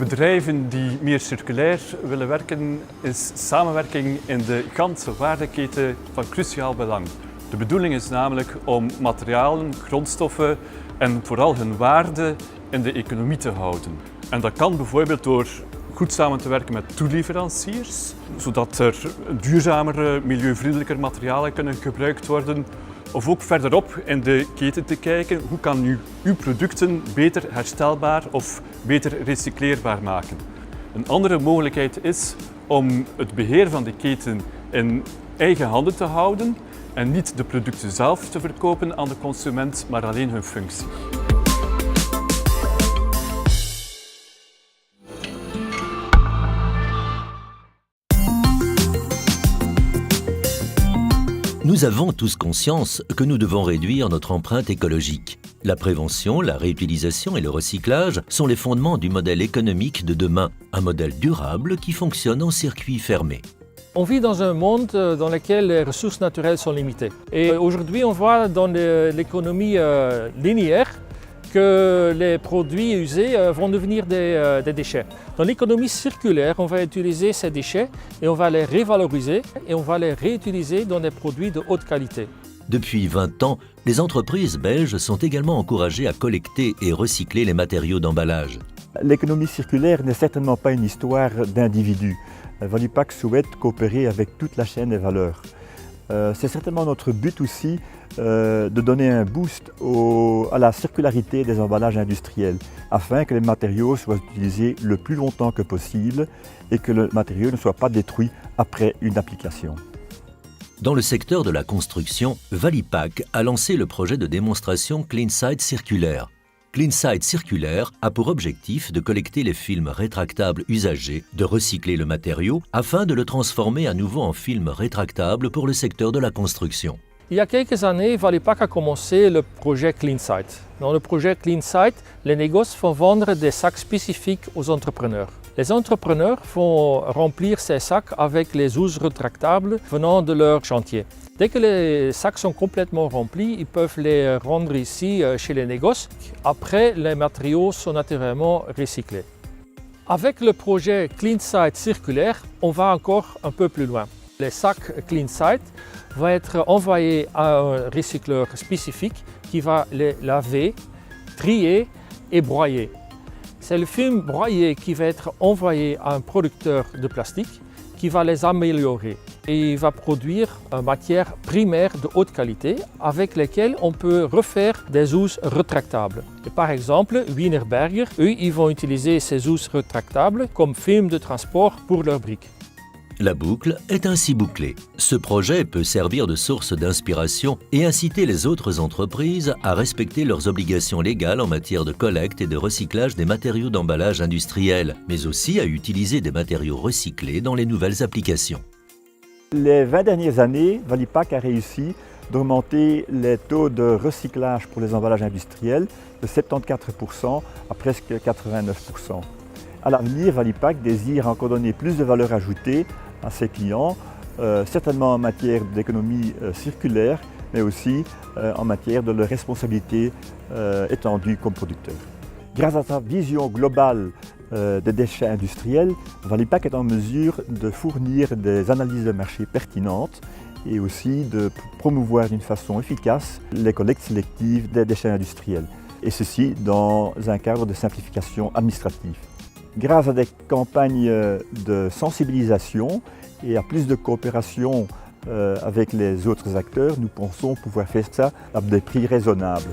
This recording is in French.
bedrijven die meer circulair willen werken, is samenwerking in de ganse waardeketen van cruciaal belang. De bedoeling is namelijk om materialen, grondstoffen en vooral hun waarde in de economie te houden. En dat kan bijvoorbeeld door goed samen te werken met toeleveranciers, zodat er duurzamere, milieuvriendelijker materialen kunnen gebruikt worden. Of ook verderop in de keten te kijken, hoe kan u uw producten beter herstelbaar of beter recycleerbaar maken. Een andere mogelijkheid is om het beheer van de keten in eigen handen te houden en niet de producten zelf te verkopen aan de consument, maar alleen hun functie. Nous avons tous conscience que nous devons réduire notre empreinte écologique. La prévention, la réutilisation et le recyclage sont les fondements du modèle économique de demain, un modèle durable qui fonctionne en circuit fermé. On vit dans un monde dans lequel les ressources naturelles sont limitées. Et aujourd'hui, on voit dans l'économie linéaire que les produits usés vont devenir des déchets. Dans l'économie circulaire, on va utiliser ces déchets et on va les revaloriser et on va les réutiliser dans des produits de haute qualité. Depuis 20 ans, les entreprises belges sont également encouragées à collecter et recycler les matériaux d'emballage. L'économie circulaire n'est certainement pas une histoire d'individus. Valipac souhaite coopérer avec toute la chaîne des valeurs. C'est certainement notre but aussi de donner un boost à la circularité des emballages industriels afin que les matériaux soient utilisés le plus longtemps que possible et que le matériau ne soit pas détruit après une application. Dans le secteur de la construction, Valipac a lancé le projet de démonstration CleanSite circulaire. CleanSite circulaire a pour objectif de collecter les films rétractables usagés, de recycler le matériau afin de le transformer à nouveau en film rétractable pour le secteur de la construction. Il y a quelques années, Valipac a commencé le projet CleanSite. Dans le projet CleanSite, les négoces vont vendre des sacs spécifiques aux entrepreneurs. Les entrepreneurs vont remplir ces sacs avec les housses rétractables venant de leur chantier. Dès que les sacs sont complètement remplis, ils peuvent les rendre ici chez les négoces. Après, les matériaux sont naturellement recyclés. Avec le projet CleanSite circulaire, on va encore un peu plus loin. Les sacs CleanSite vont être envoyés à un recycleur spécifique qui va les laver, trier et broyer. C'est le film broyé qui va être envoyé à un producteur de plastique qui va les améliorer et il va produire une matière primaire de haute qualité avec lesquelles on peut refaire des housses rétractables. Et par exemple, Wienerberger, eux, ils vont utiliser ces housses rétractables comme film de transport pour leurs briques. La boucle est ainsi bouclée. Ce projet peut servir de source d'inspiration et inciter les autres entreprises à respecter leurs obligations légales en matière de collecte et de recyclage des matériaux d'emballage industriels, mais aussi à utiliser des matériaux recyclés dans les nouvelles applications. Les 20 dernières années, Valipac a réussi d'augmenter les taux de recyclage pour les emballages industriels de 74% à presque 89%. À l'avenir, Valipac désire encore donner plus de valeur ajoutée à ses clients, certainement en matière d'économie circulaire, mais aussi en matière de leur responsabilité étendue comme producteur. Grâce à sa vision globale des déchets industriels, Valipac est en mesure de fournir des analyses de marché pertinentes et aussi de promouvoir d'une façon efficace les collectes sélectives des déchets industriels, et ceci dans un cadre de simplification administrative. Grâce à des campagnes de sensibilisation et à plus de coopération avec les autres acteurs, nous pensons pouvoir faire ça à des prix raisonnables.